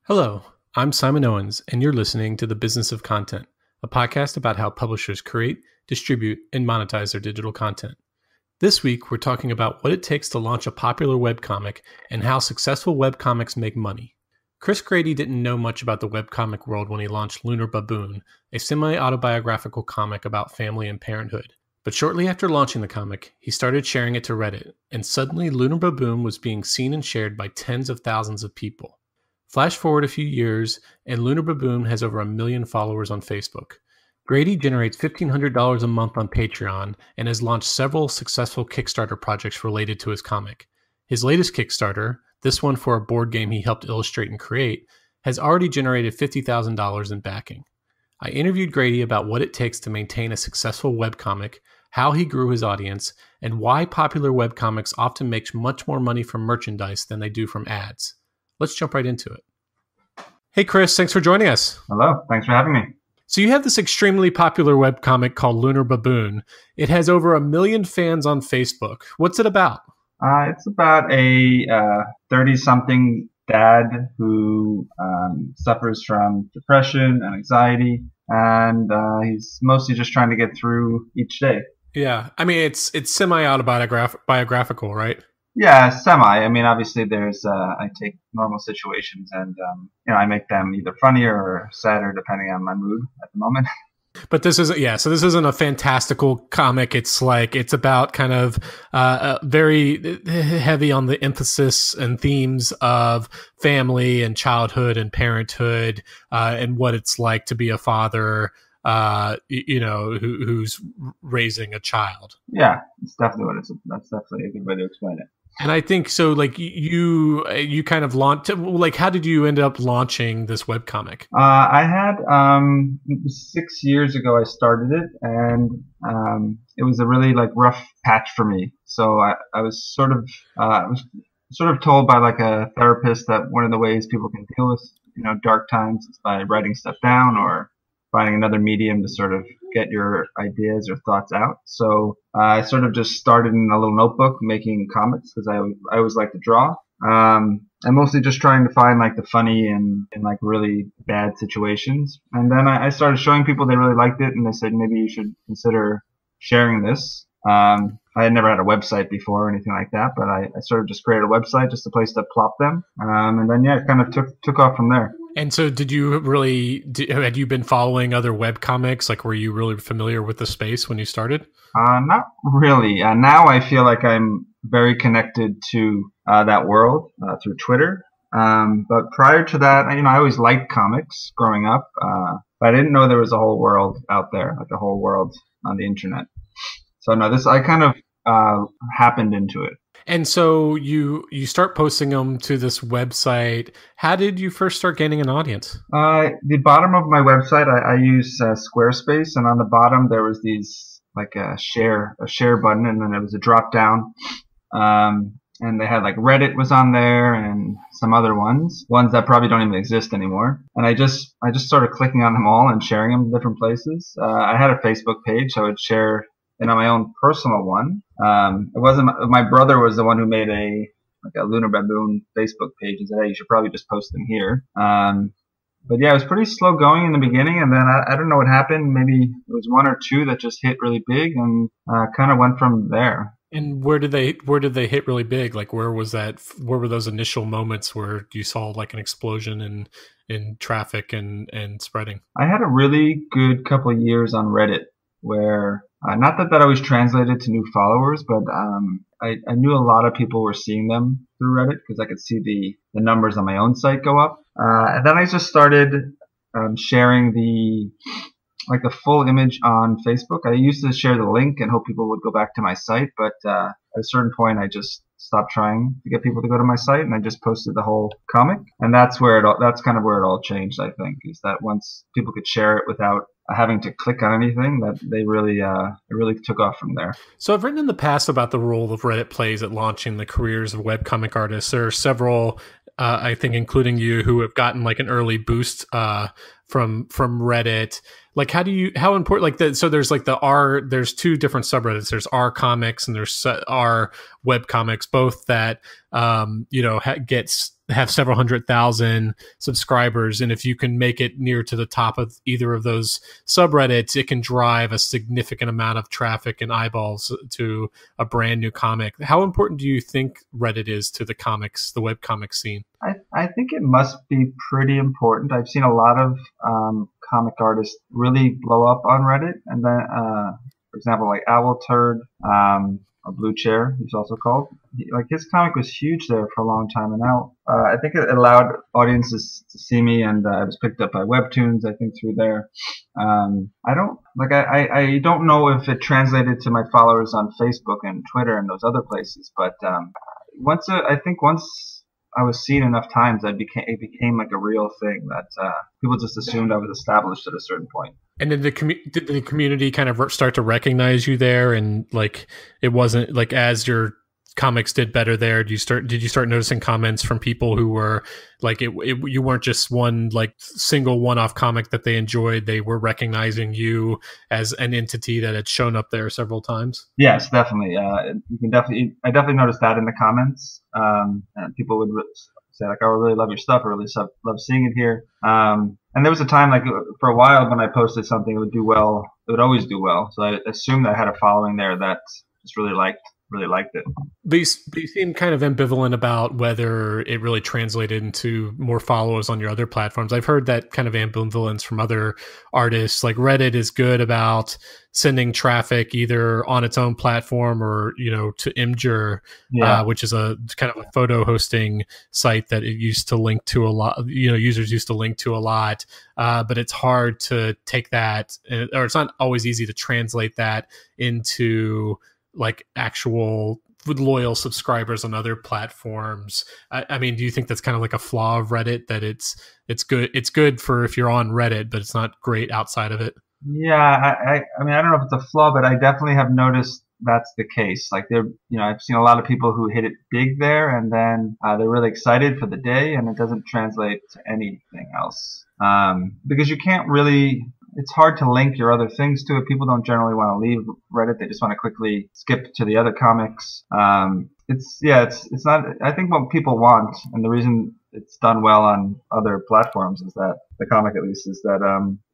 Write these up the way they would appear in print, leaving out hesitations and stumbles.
Hello, I'm Simon Owens, and you're listening to The Business of Content, a podcast about how publishers create, distribute, and monetize their digital content. This week, we're talking about what it takes to launch a popular webcomic and how successful webcomics make money. Chris Grady didn't know much about the webcomic world when he launched Lunarbaboon, a semi-autobiographical comic about family and parenthood. But shortly after launching the comic, he started sharing it to Reddit, and suddenly Lunarbaboon was being seen and shared by tens of thousands of people. Flash forward a few years, and Lunarbaboon has over 1 million followers on Facebook. Grady generates $1,500 a month on Patreon and has launched several successful Kickstarter projects related to his comic. His latest Kickstarter, this one for a board game he helped illustrate and create, has already generated $50,000 in backing. I interviewed Grady about what it takes to maintain a successful webcomic, how he grew his audience, and why popular webcomics often make much more money from merchandise than they do from ads. Let's jump right into it. Hey, Chris, thanks for joining us. Hello, thanks for having me. So you have this extremely popular webcomic called Lunarbaboon. It has over 1 million fans on Facebook. What's it about? It's about a 30-something dad who suffers from depression and anxiety, and he's mostly just trying to get through each day. Yeah, I mean, it's semi-autobiographical, right? Yeah, semi. I mean, obviously, I take normal situations and I make them either funnier or sadder depending on my mood at the moment. But this isn't, so this isn't a fantastical comic. It's about kind of very heavy on the emphasis and themes of family and childhood and parenthood and what it's like to be a father, who's raising a child. Yeah, it's definitely what that's definitely a good way to explain it. And I think so. Like you kind of launched. Like, how did you end up launching this webcomic? I had 6 years ago. I started it, and it was a really rough patch for me. So I was sort of told by a therapist that one of the ways people can deal with dark times is by writing stuff down or finding another medium to sort of get your ideas or thoughts out. So I sort of just started in a little notebook making comics because I always like to draw. I'm mostly just trying to find the funny in really bad situations. And then I started showing people they really liked it, and they said maybe you should consider sharing this. I had never had a website before or anything like that, but I sort of just created a website, just a place to plop them. And then it kind of took off from there. And so had you been following other webcomics? Were you really familiar with the space when you started? Not really. Now I feel like I'm very connected to that world through Twitter. But prior to that, I always liked comics growing up. But I didn't know there was a whole world out there, a whole world on the internet. So no, I kind of happened into it. And so you start posting them to this website. How did you first start gaining an audience? The bottom of my website, I use Squarespace, and on the bottom there was these a share button, and then there was a drop down. And they had Reddit was on there and some other ones that probably don't even exist anymore. And I just started clicking on them all and sharing them in different places. I had a Facebook page, so I would share it on my own personal one. It wasn't my brother was the one who made a Lunarbaboon Facebook page and said, hey, you should probably just post them here. But yeah, it was pretty slow going in the beginning, and then I don't know what happened. Maybe it was one or two that just hit really big, and kind of went from there. And where did they hit really big? Where was that? Where were those initial moments where you saw an explosion in traffic and spreading? I had a really good couple of years on Reddit where not that always translated to new followers, but I knew a lot of people were seeing them through Reddit because I could see the numbers on my own site go up. And then I just started sharing the full image on Facebook. I used to share the link and hope people would go back to my site, but at a certain point I just stopped trying to get people to go to my site, and I just posted the whole comic. And that's kind of where it all changed, I think, is that once people could share it without having to click on anything, that it really took off from there. So I've written in the past about the role of Reddit plays at launching the careers of webcomic artists. There are several, I think, including you, who have gotten an early boost from Reddit. How important, so there's there's two different subreddits. There's R comics and there's R webcomics, both that, gets have several 100,000 subscribers, and if you can make it near to the top of either of those subreddits, it can drive a significant amount of traffic and eyeballs to a brand new comic. How important do you think Reddit is to the webcomic scene? I think it must be pretty important. I've seen a lot of comic artists really blow up on Reddit, and then, for example, like Owl Turd, or Blue Chair, he's also called. His comic was huge there for a long time, and now I think it allowed audiences to see me, and it was picked up by Webtoons, I think, through there. I don't know if it translated to my followers on Facebook and Twitter and those other places, but once I was seen enough times, it became like a real thing that people just assumed I was established at a certain point. And did the community kind of start to recognize you there? And like, it wasn't like, as your comics did better there, did you start noticing comments from people who were like, you weren't just one like single one-off comic that they enjoyed, they were recognizing you as an entity that had shown up there several times? Yes, definitely. I definitely noticed that in the comments. And people would say like, "Oh, I really love your stuff. I really love seeing it here." And there was a time, like for a while, when I posted something, it would do well. It would always do well. So I assumed I had a following there that just really liked it. But you seem kind of ambivalent about whether it really translated into more followers on your other platforms. I've heard that kind of ambivalence from other artists. Like Reddit is good about sending traffic either on its own platform or, to Imgur, which is a kind of a photo hosting site that it used to link to a lot, users used to link to a lot. But it's hard to take that, or it's not always easy to translate that into like actual loyal subscribers on other platforms. I mean, do you think that's kind of like a flaw of Reddit, that it's good for if you're on Reddit, but it's not great outside of it? Yeah, I mean, I don't know if it's a flaw, but I definitely have noticed that's the case. Like I've seen a lot of people who hit it big there, and then they're really excited for the day, and it doesn't translate to anything else. Because you can't really. It's hard to link your other things to it. People don't generally want to leave Reddit. They just want to quickly skip to the other comics. It's not, I think what people want, and the reason it's done well on other platforms is that, the comic at least, is that,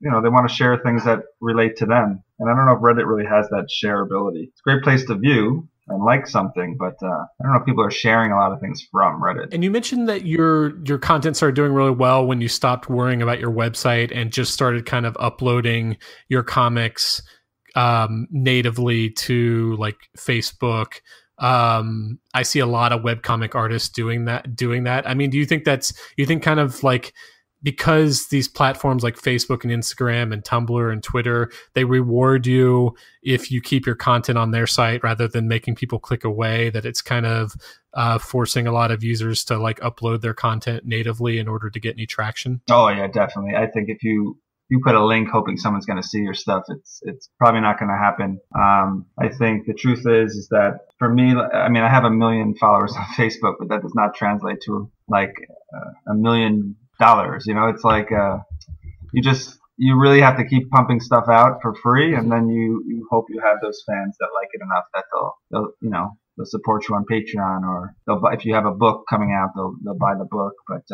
they want to share things that relate to them. And I don't know if Reddit really has that shareability. It's a great place to view and like something, but I don't know if people are sharing a lot of things from Reddit. And you mentioned that your content started doing really well when you stopped worrying about your website and just started kind of uploading your comics natively to like Facebook. I see a lot of webcomic artists doing that. I mean, do you think kind of like, because these platforms like Facebook and Instagram and Tumblr and Twitter, they reward you if you keep your content on their site rather than making people click away, that it's kind of forcing a lot of users to like upload their content natively in order to get any traction? Oh yeah, definitely. I think if you put a link hoping someone's going to see your stuff, it's probably not going to happen. I think the truth is that for me, I mean, I have 1 million followers on Facebook, but that does not translate to like $1 million. It's like you really have to keep pumping stuff out for free, and then you hope you have those fans that like it enough that they'll support you on Patreon, or if you have a book coming out, they'll buy the book. But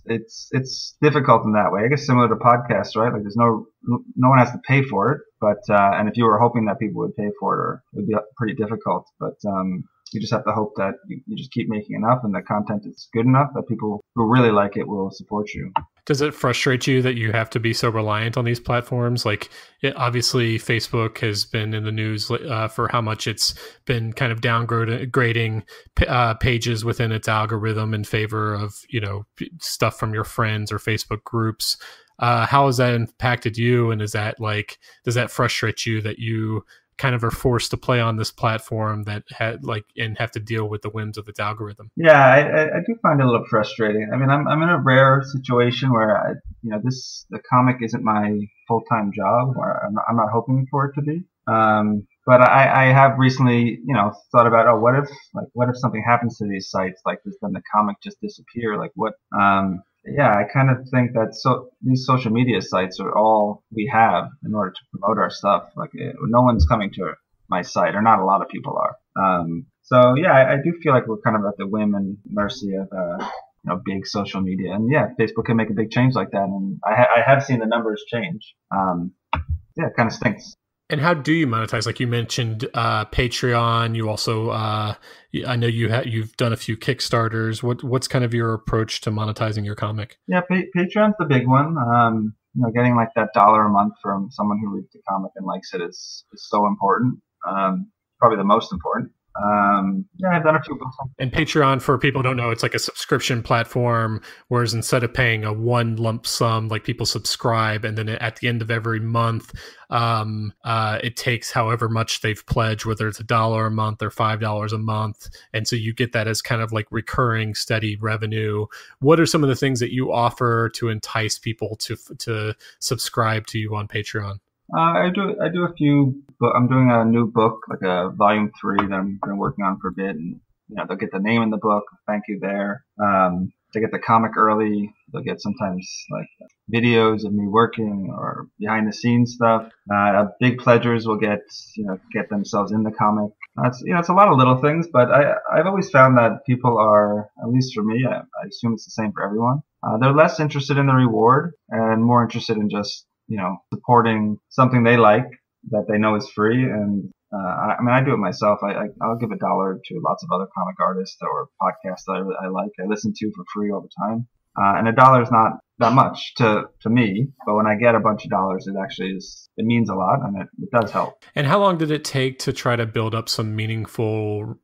it's difficult in that way. I guess similar to podcasts, right? Like there's no one has to pay for it, but and if you were hoping that people would pay for it, it would be pretty difficult. But you just have to hope that you just keep making enough and the content is good enough that people who really like it will support you. Does it frustrate you that you have to be so reliant on these platforms? Like, obviously, Facebook has been in the news for how much it's been kind of downgrading pages within its algorithm in favor of, stuff from your friends or Facebook groups. How has that impacted you? And does that frustrate you that you kind of are forced to play on this platform that and have to deal with the whims of its algorithm? Yeah, I do find it a little frustrating. I mean, I'm in a rare situation where the comic isn't my full-time job, or I'm not hoping for it to be. But I have recently, thought about, what if something happens to these sites like this, then the comic just disappear? Like what? I kind of think that these social media sites are all we have in order to promote our stuff. Like no one's coming to my site, or not a lot of people are. So yeah, I do feel like we're kind of at the whim and mercy of big social media, and yeah, Facebook can make a big change like that, and I have seen the numbers change. Yeah, it kind of stinks. And how do you monetize? Like you mentioned, Patreon. You also, I know you've done a few Kickstarters. What's kind of your approach to monetizing your comic? Yeah, Patreon's the big one. Getting like that $1 a month from someone who reads the comic and likes it is so important. Probably the most important. Yeah, I've done a few books. And Patreon, for people who don't know, it's like a subscription platform, whereas instead of paying a one lump sum, like people subscribe, and then at the end of every month, it takes however much they've pledged, whether it's $1 a month or $5 a month. And so you get that as kind of like recurring, steady revenue. What are some of the things that you offer to entice people to subscribe to you on Patreon? I do a few. I'm doing a new book, like a volume 3 that I'm been working on for a bit, and they'll get the name in the book. Thank you there. They get the comic early. They'll get sometimes like videos of me working or behind the scenes stuff. Big pledgers will get themselves in the comic. It's a lot of little things, but I've always found that people are, at least for me, I assume it's the same for everyone. They're less interested in the reward and more interested in just supporting something they like that they know is free. And I do it myself. I'll give $1 to lots of other comic artists or podcasts that I like. I listen to for free all the time. And $1 is not that much to me, but when I get a bunch of dollars, it means a lot, and it does help. And how long did it take to try to build up some meaningful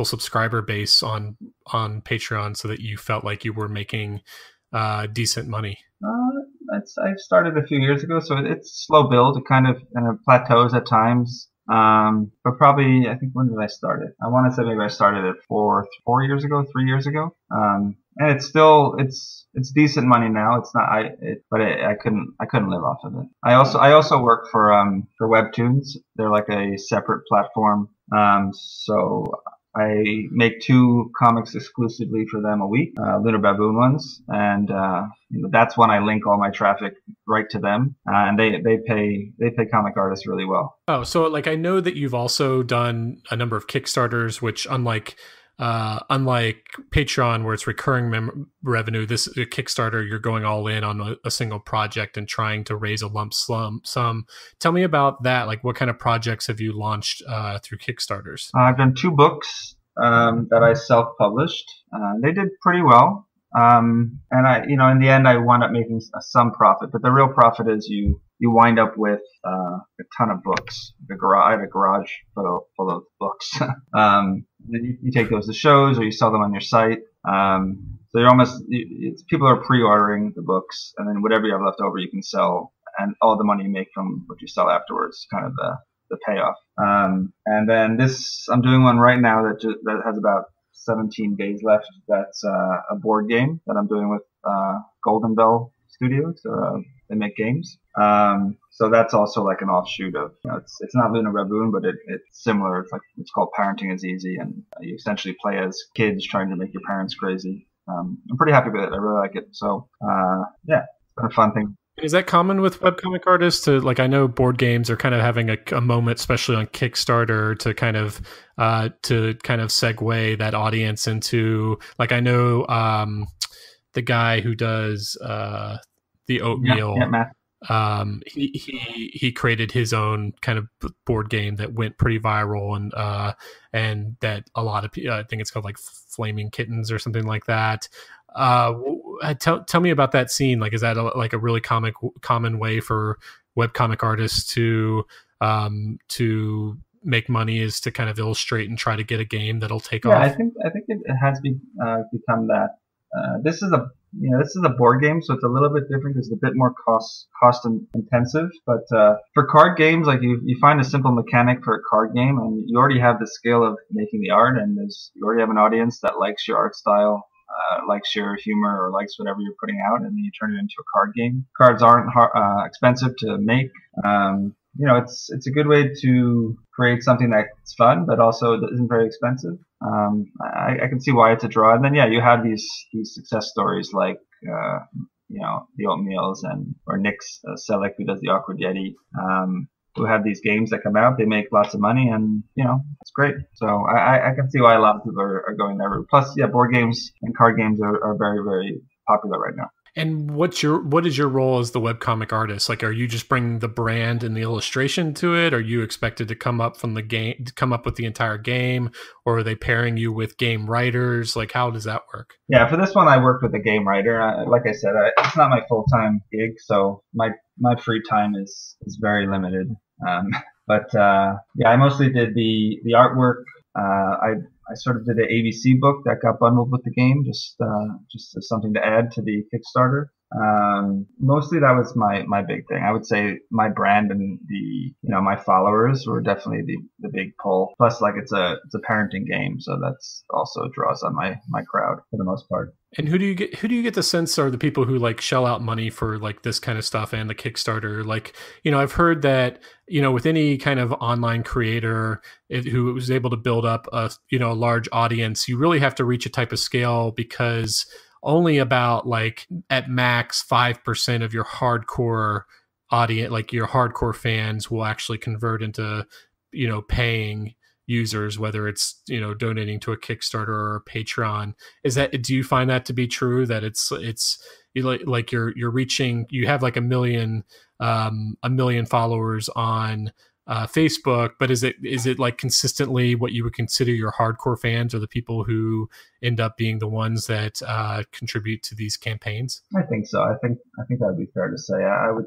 subscriber base on Patreon so that you felt like you were making decent money? I started a few years ago, so it's slow build. It kind of plateaus at times. But probably, I think, when did I start it? I want to say maybe I started it 3 years ago. And it's decent money now. It's not, but I couldn't live off of it. I also work for Webtoons. They're like a separate platform. So I make 2 comics exclusively for them a week, Lunarbaboon ones, and that's when I link all my traffic right to them, and they pay comic artists really well. Oh, so like I know that you've also done a number of Kickstarters, which unlike Patreon, where it's recurring revenue, this Kickstarter, you're going all in on a single project and trying to raise a lump sum. Tell me about that. Like, what kind of projects have you launched through Kickstarters? I've done 2 books that I self-published. They did pretty well. And in the end, I wound up making some profit, but the real profit is you wind up with a ton of books. I had a garage full of books. Then you take those to shows or you sell them on your site. So people are pre-ordering the books, and then whatever you have left over you can sell, and all the money you make from what you sell afterwards, kind of the payoff. And then I'm doing one right now that has about 17 days left. That's a board game that I'm doing with Golden Bell Studios. They make games. So that's also like an offshoot of, it's not Lunarbaboon, but it's similar. It's called Parenting is Easy, and you essentially play as kids trying to make your parents crazy. I'm pretty happy with it. I really like it. So yeah, it's been a fun thing. Is that common with webcomic artists to, like, I know board games are kind of having a moment, especially on Kickstarter, to kind of segue that audience into, like, I know the guy who does the oatmeal, Matt. he created his own kind of board game that went pretty viral, and that a lot of people, I think it's called like Flaming Kittens or something like that. Tell me about that scene. Like, is that a really common way for webcomic artists to make money, is to kind of illustrate and try to get a game that'll take off? Yeah, I think it has become that. This is a board game, so it's a little bit different. It's a bit more cost intensive. But for card games, like you find a simple mechanic for a card game, and you already have the skill of making the art, and you already have an audience that likes your art style, likes your humor, or likes whatever you're putting out, and then you turn it into a card game. Cards aren't expensive to make. It's a good way to create something that's fun, but also isn't very expensive. I can see why it's a draw. And then, yeah, you have these success stories like, the Oatmeals or Nick Selleck, who does the Awkward Yeti. who have these games that come out. They make lots of money, and it's great. So I can see why a lot of people are going that route. Plus, yeah, board games and card games are very, very popular right now. And what is your role as the webcomic artist? Like, are you just bringing the brand and the illustration to it? Are you expected to come up from the game, to come up with the entire game, or are they pairing you with game writers? Like, how does that work? Yeah, for this one, I worked with a game writer. Like I said, it's not my full-time gig, so my free time is very limited. But yeah, I mostly did the artwork. I sort of did an ABC book that got bundled with the game, just as something to add to the Kickstarter. Mostly that was my big thing. I would say my brand and my followers were definitely the big pull. Plus, like it's a parenting game, so that's also draws on my crowd for the most part. And who do you get the sense are the people who like shell out money for like this kind of stuff and the Kickstarter? Like, I've heard that, with any kind of online creator who was able to build up a large audience, you really have to reach a type of scale because only about like at max 5% of your hardcore audience, like your hardcore fans, will actually convert into, paying users, whether it's, donating to a Kickstarter or a Patreon. Do you find that to be true, that it's like you're reaching, you have like a million followers on Facebook, but is it like consistently what you would consider your hardcore fans, or the people who end up being the ones that contribute to these campaigns? I think so. I think that would be fair to say. I would,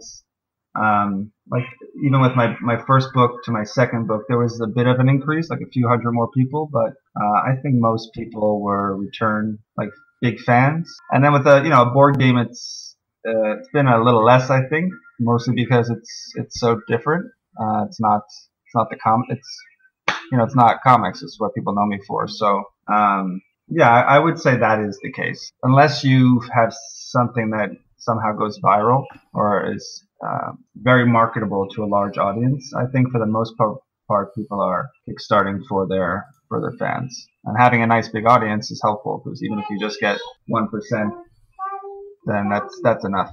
like even with my first book to my second book, there was a bit of an increase, like a few hundred more people, but I think most people were return like big fans. And then with a board game, it's been a little less, I think, mostly because it's so different. It's not comics. It's what people know me for. So yeah, I would say that is the case, unless you have something that somehow goes viral or is very marketable to a large audience. I think for the most part, people are kickstarting for their fans, and having a nice big audience is helpful, because even if you just get 1%, then that's enough.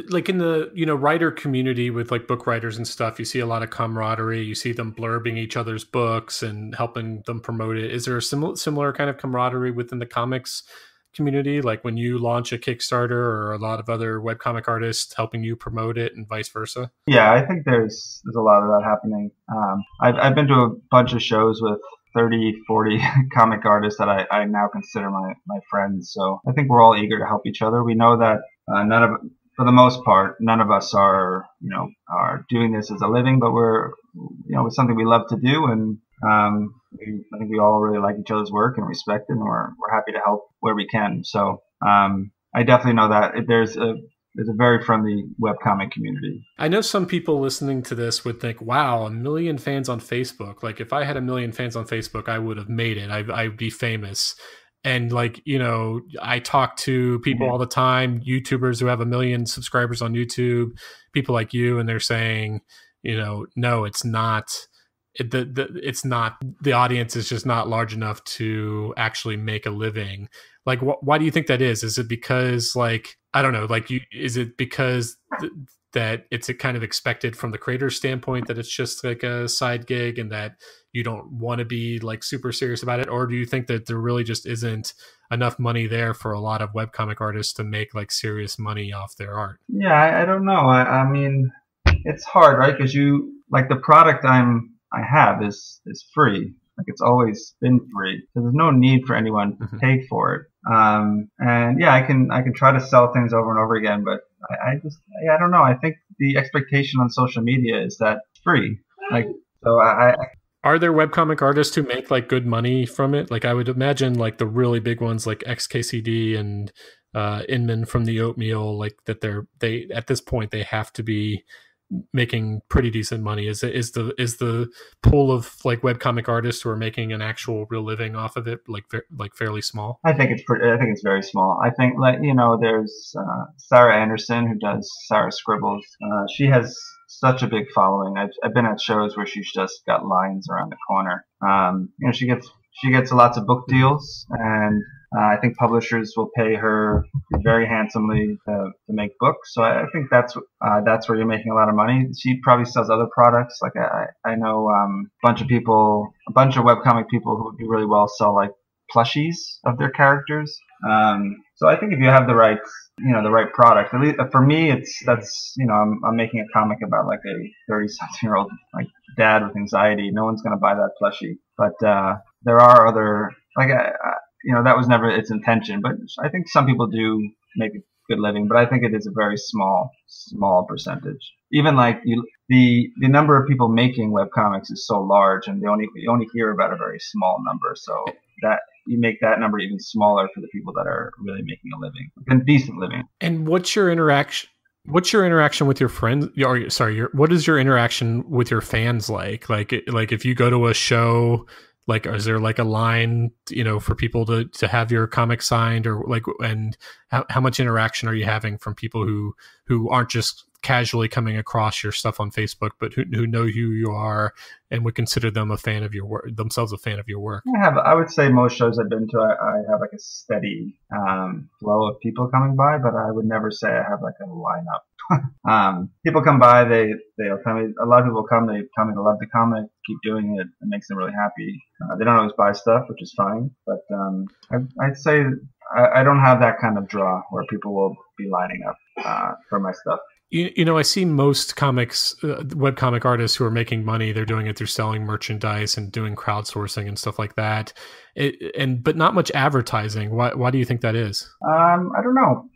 Like in the writer community with like book writers and stuff, you see a lot of camaraderie. You see them blurbing each other's books and helping them promote it. Is there a similar kind of camaraderie within the comics community, like when you launch a Kickstarter, or a lot of other webcomic artists helping you promote it and vice versa? Yeah, I think there's a lot of that happening. I've been to a bunch of shows with 30, 40 comic artists that I now consider my friends. So I think we're all eager to help each other. We know that for the most part, none of us are doing this as a living, but we're, it's something we love to do, and I think we all really like each other's work and respect it, and we're happy to help where we can. So I definitely know that there's a very friendly webcomic community. I know some people listening to this would think, wow, 1 million fans on Facebook. Like if I had 1 million fans on Facebook, I would have made it. I'd be famous. And like, I talk to people all the time, YouTubers who have 1 million subscribers on YouTube, people like you, and they're saying, no, it's not. It's not, the audience is just not large enough to actually make a living. Like, why do you think that is? Is it because, like, I don't know, like, is it because that it's kind of expected from the creator's standpoint that it's just like a side gig and that you don't want to be like super serious about it? Or do you think that there really just isn't enough money there for a lot of webcomic artists to make like serious money off their art? Yeah, I don't know. I mean, it's hard, right? Because the product I have is free. Like it's always been free. So there's no need for anyone to pay for it. And yeah, I can try to sell things over and over again, but I don't know. I think the expectation on social media is that it's free. Like, so are there webcomic artists who make like good money from it? Like I would imagine like the really big ones like XKCD and Inman from the Oatmeal, like that they at this point they have to be making pretty decent money. Is the pool of like webcomic artists who are making an actual real living off of it like fairly small? I think it's very small. I think there's Sarah Anderson, who does Sarah Scribbles. She has such a big following. I've been at shows where she's just got lines around the corner. She gets lots of book deals, and I think publishers will pay her very handsomely to make books. So I think that's where you're making a lot of money. She probably sells other products. Like I know a bunch of webcomic people who do really well sell like plushies of their characters. So I think if you have the right product, at least for me, I'm making a comic about like a 30-something-year-old like dad with anxiety. No one's going to buy that plushie, but there are other that was never its intention, but I think some people do make a good living, but I think it is a very small percentage. Even like the number of people making webcomics is so large, and you only hear about a very small number. So that you make that number even smaller for the people that are really making a living, a decent living. And what's your interaction with your friends? What is your interaction with your fans like? Like if you go to a show, like, is there like a line, for people to have your comic signed, or like, and how much interaction are you having from people who aren't just casually coming across your stuff on Facebook, but who know who you are and would consider them themselves a fan of your work? I would say most shows I've been to, I have like a steady flow of people coming by, but I would never say I have like a lineup. People come by, they'll tell me, a lot of people come, they tell me they love the comic, keep doing it, it makes them really happy. They don't always buy stuff, which is fine, but I'd say I don't have that kind of draw where people will be lining up for my stuff. I see most webcomic artists who are making money, they're doing it through selling merchandise and doing crowdsourcing and stuff like that, but not much advertising. Why do you think that is? I don't know.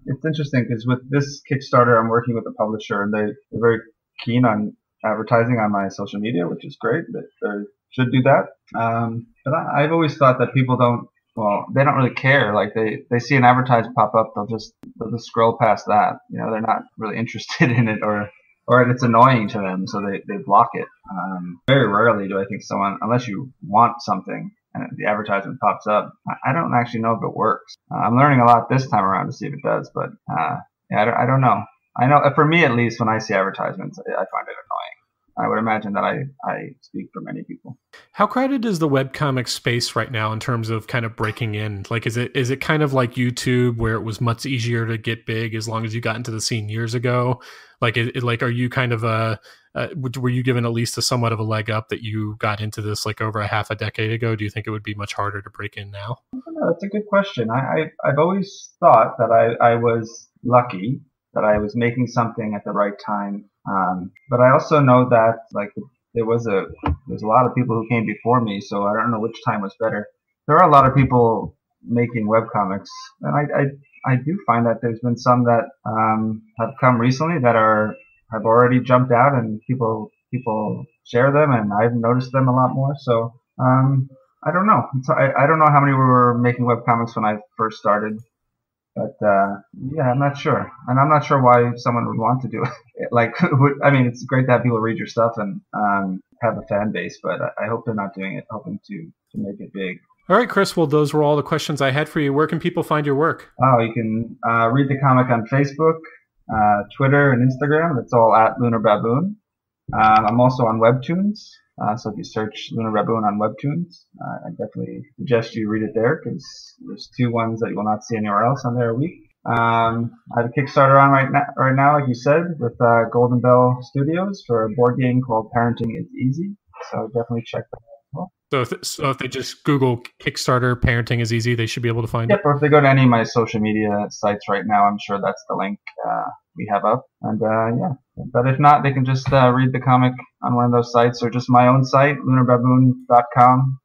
It's interesting because with this Kickstarter, I'm working with a publisher, and they're very keen on advertising on my social media, which is great. They should do that. But I've always thought that people they don't really care. Like they see an advertisement pop up, they'll just scroll past that. They're not really interested in it, or it's annoying to them, so they block it. Very rarely do I think someone, unless you want something and the advertisement pops up, I don't actually know if it works. I'm learning a lot this time around to see if it does, but I don't know. I know for me at least, when I see advertisements, I find it annoying. I would imagine that I speak for many people. How crowded is the webcomic space right now in terms of kind of breaking in? Like, is it kind of like YouTube, where it was much easier to get big as long as you got into the scene years ago? Like, are you kind of were you given at least a somewhat of a leg up that you got into this like over a half a decade ago? Do you think it would be much harder to break in now? I don't know. That's a good question. I've always thought that I was lucky that I was making something at the right time. But I also know that like there's a lot of people who came before me, so I don't know which time was better. There are a lot of people making webcomics, and I do find that there's been some that have come recently that have already jumped out, and people share them, and I've noticed them a lot more. So I don't know. I don't know how many were making webcomics when I first started. But I'm not sure, and I'm not sure why someone would want to do it. It's great to have people read your stuff and have a fan base, but I hope they're not doing it hoping to make it big. All right, Chris. Well, those were all the questions I had for you. Where can people find your work? Oh, you can read the comic on Facebook, Twitter, and Instagram. It's all at Lunarbaboon. I'm also on Webtoons. So if you search Lunarbaboon on Webtoons, I definitely suggest you read it there, because there's 2 ones that you will not see anywhere else on there a week. I have a Kickstarter on right now, like you said, with Golden Bell Studios for a board game called Parenting is Easy. So definitely check that out as well. So if they just Google Kickstarter, Parenting is Easy, they should be able to find it? Or if they go to any of my social media sites right now, I'm sure that's the link we have up. And but if not, they can just read the comic on one of those sites, or just my own site, lunarbaboon.com.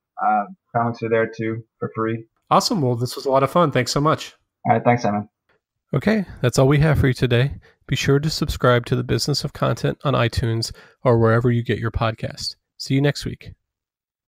Comics are there too for free. Awesome. Well, this was a lot of fun. Thanks so much. All right. Thanks, Simon. Okay, that's all we have for you today. Be sure to subscribe to the Business of Content on iTunes or wherever you get your podcast. See you next week.